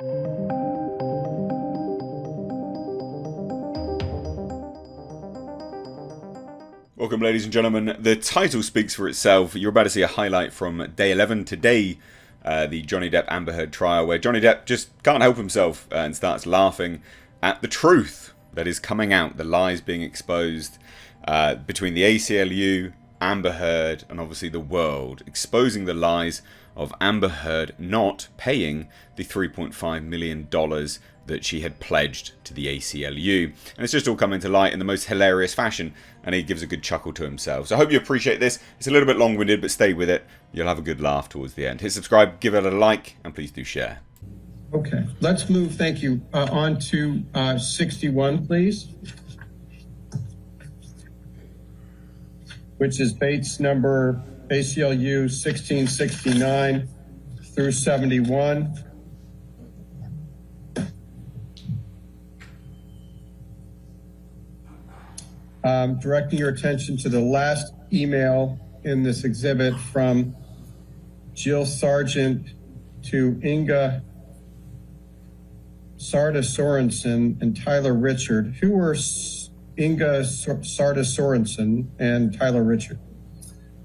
Welcome, ladies and gentlemen. The title speaks for itself. You're about to see a highlight from day 11 today, the Johnny Depp Amber Heard trial, where Johnny Depp just can't help himself and starts laughing at the truth that is coming out, the lies being exposed between the ACLU, Amber Heard, and obviously the world, exposing the lies of Amber Heard not paying the $3.5 million that she had pledged to the ACLU. And it's just all coming to light in the most hilarious fashion, and he gives a good chuckle to himself. So I hope you appreciate this. It's a little bit long-winded, but stay with it. You'll have a good laugh towards the end. Hit subscribe, give it a like, and please do share. Okay, let's move, thank you, on to 61, please. Which is Bates number ACLU 1669 through 71. Directing your attention to the last email in this exhibit from Jill Sargent to Inga Sarda Sorensen and Tyler Richard. Who were Inga Sarda Sorensen and Tyler Richard?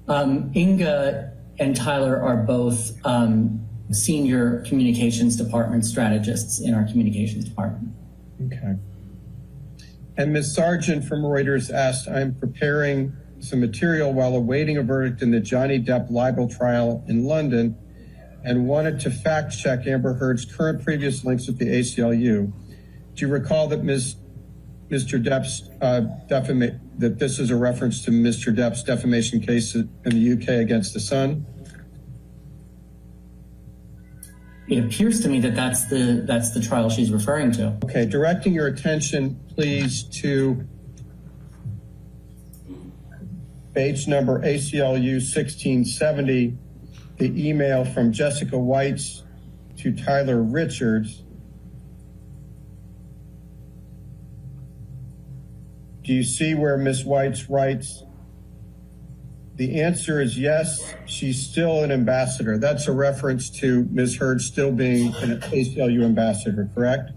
Inga and Tyler are both senior communications department strategists in our communications department. Okay. And Ms. Sargent from Reuters asked, I'm preparing some material while awaiting a verdict in the Johnny Depp libel trial in London and wanted to fact check Amber Heard's current previous links with the ACLU. Do you recall that Mr. Depp's that this is a reference to Mr. Depp's defamation case in the UK against the Sun? It appears to me that that's the trial she's referring to. Okay, directing your attention, please, to page number ACLU 1670, the email from Jessica Whites to Tyler Richards. Do you see where Ms. Whites writes, the answer is yes, she's still an ambassador. That's a reference to Ms. Heard still being an ACLU ambassador, correct?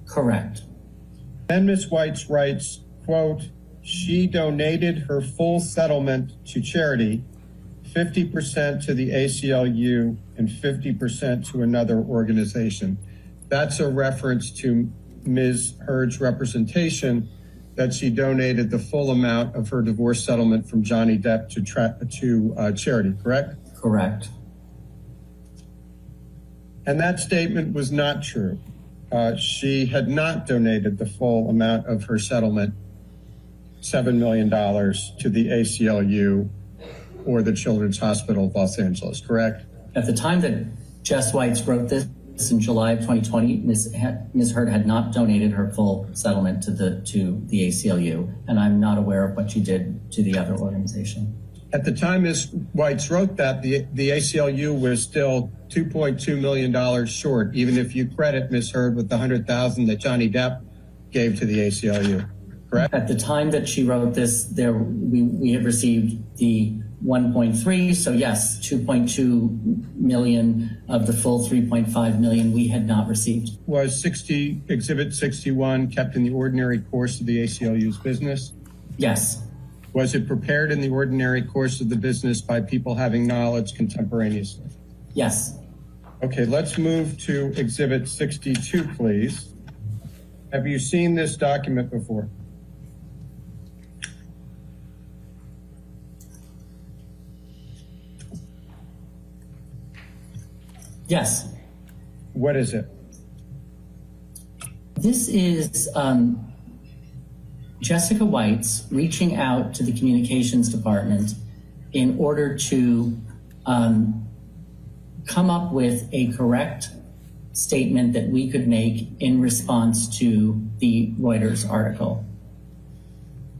Correct. Then Ms. Whites writes, quote, she donated her full settlement to charity, 50% to the ACLU and 50% to another organization. That's a reference to Ms. Heard's representation that she donated the full amount of her divorce settlement from Johnny Depp to charity, correct? Correct. And that statement was not true. She had not donated the full amount of her settlement, $7 million, to the ACLU or the Children's Hospital of Los Angeles, correct? At the time that Jess Whites wrote this in July of 2020, Ms. Heard had not donated her full settlement to the ACLU, and I'm not aware of what she did to the other organization. At the time Ms. Whites wrote that, the ACLU was still $2.2 million short, even if you credit Ms. Heard with the $100,000 that Johnny Depp gave to the ACLU, correct? At the time that she wrote this, we had received the 1.3, so yes, 2.2 million of the full 3.5 million we had not received. Was Exhibit 61 kept in the ordinary course of the ACLU's business? Yes. Was it prepared in the ordinary course of the business by people having knowledge contemporaneously? Yes. Okay, let's move to Exhibit 62, please. Have you seen this document before? Yes. What is it? This is Jessica Whites reaching out to the communications department in order to come up with a correct statement that we could make in response to the Reuters article.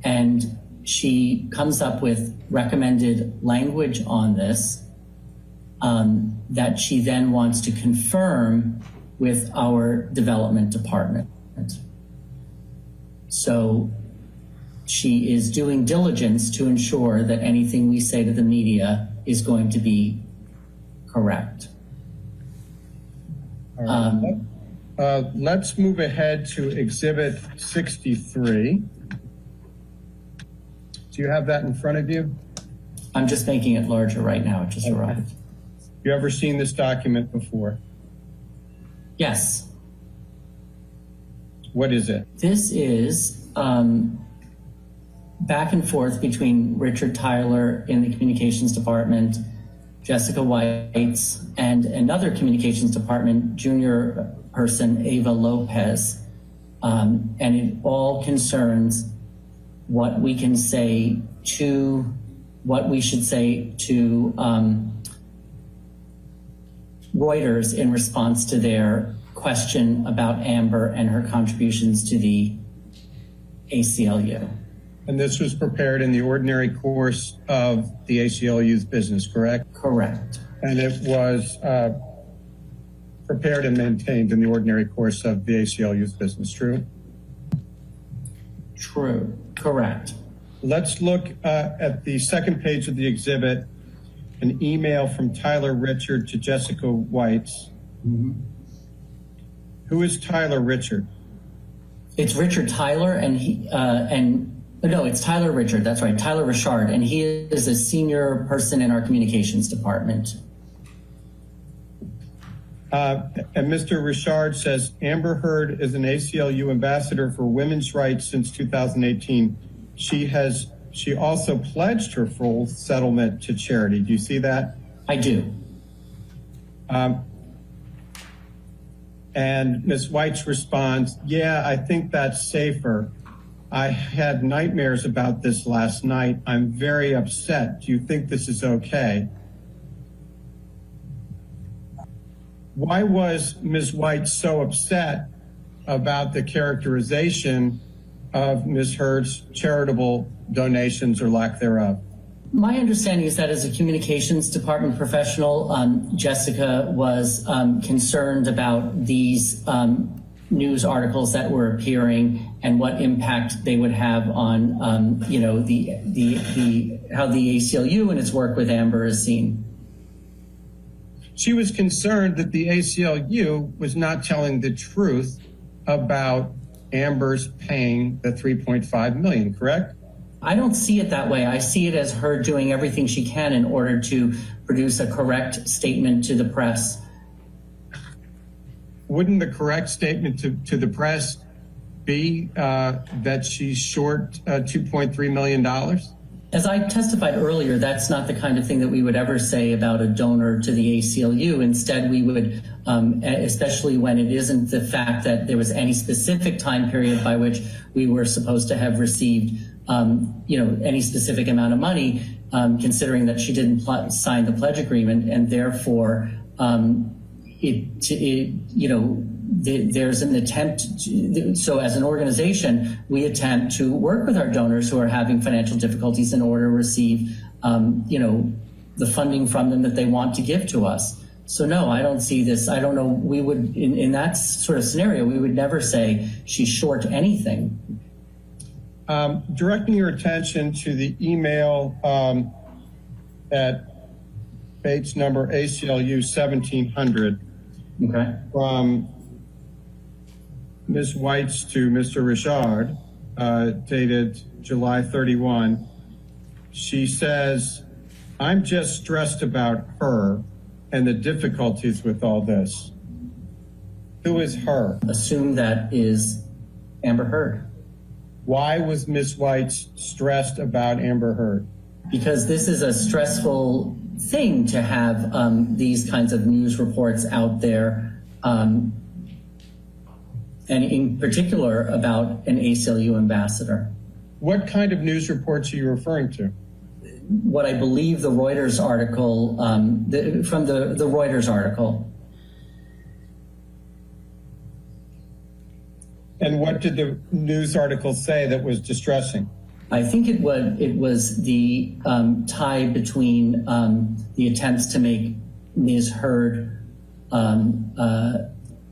And she comes up with recommended language on this that she then wants to confirm with our development department. So she is doing diligence to ensure that anything we say to the media is going to be correct. All right. Let's move ahead to Exhibit 63. Do you have that in front of you? I'm just making it larger right now. It just arrived. You ever seen this document before? Yes. What is it? This is back and forth between Richard Tyler in the communications department, Jessica Whites, and another communications department junior person, Ava Lopez. And it all concerns what we can say to, what we should say to Reuters in response to their question about Amber and her contributions to the ACLU. And this was prepared in the ordinary course of the ACLU's business, correct? Correct. And it was prepared and maintained in the ordinary course of the ACLU's business, true? True. Correct. Let's look at the second page of the exhibit, an email from Tyler Richard to Jessica Whites. Mm-hmm. Who is Tyler Richard? It's Richard Tyler, and it's Tyler Richard. That's right, Tyler Richard, and he is a senior person in our communications department. And Mr. Richard says Amber Heard is an ACLU ambassador for women's rights since 2018. She also pledged her full settlement to charity. Do you see that? I do. And Ms. Whites responds, yeah, I think that's safer. I had nightmares about this last night. I'm very upset. Do you think this is okay? Why was Ms. White so upset about the characterization of Ms. Heard's charitable donations or lack thereof? My understanding is that as a communications department professional, Jessica was concerned about these news articles that were appearing and what impact they would have on, how the ACLU and its work with Amber is seen. She was concerned that the ACLU was not telling the truth about Amber's paying the $3.5 million, correct? I don't see it that way. I see it as her doing everything she can in order to produce a correct statement to the press. Wouldn't the correct statement to the press be that she's short $2.3 million? As I testified earlier, that's not the kind of thing that we would ever say about a donor to the ACLU. Instead, we would, especially when it isn't the fact that there was any specific time period by which we were supposed to have received, any specific amount of money, considering that she didn't sign the pledge agreement, and therefore, there's an attempt so as an organization, we attempt to work with our donors who are having financial difficulties in order to receive, the funding from them that they want to give to us. So no, I don't see this. I don't know. We would, in that sort of scenario, we would never say she's short anything. Directing your attention to the email at page number ACLU 1700 Okay. from Ms. Whites to Mr. Richard, dated July 31. She says, I'm just stressed about her and the difficulties with all this. Who is her? Assume that is Amber Heard. Why was Ms. Whites stressed about Amber Heard? Because this is a stressful thing to have these kinds of news reports out there, and in particular about an ACLU ambassador. What kind of news reports are you referring to? What I believe the Reuters article, from the Reuters article. And what did the news article say that was distressing? I think it was the tie between the attempts to make Ms. Heard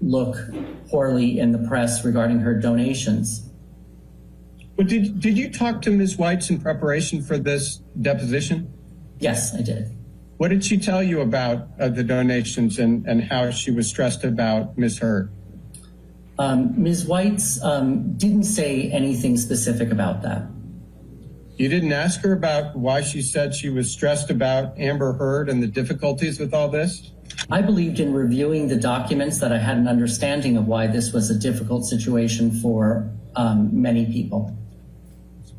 look poorly in the press regarding her donations. But did you talk to Ms. Whites in preparation for this deposition? Yes, I did. What did she tell you about the donations and how she was stressed about Ms. Heard? Ms. Weitz didn't say anything specific about that. You didn't ask her about why she said she was stressed about Amber Heard and the difficulties with all this? I believed in reviewing the documents that I had an understanding of why this was a difficult situation for many people.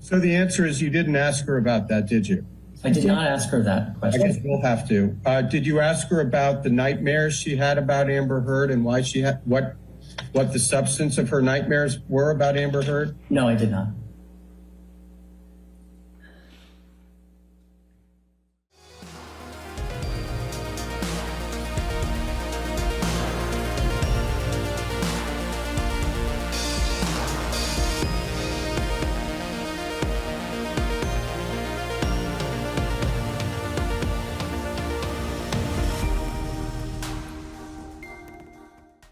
So the answer is you didn't ask her about that, did you? I did not ask her that question. I guess we'll have to. Did you ask her about the nightmares she had about Amber Heard and why she had what the substance of her nightmares were about Amber Heard? No, I did not.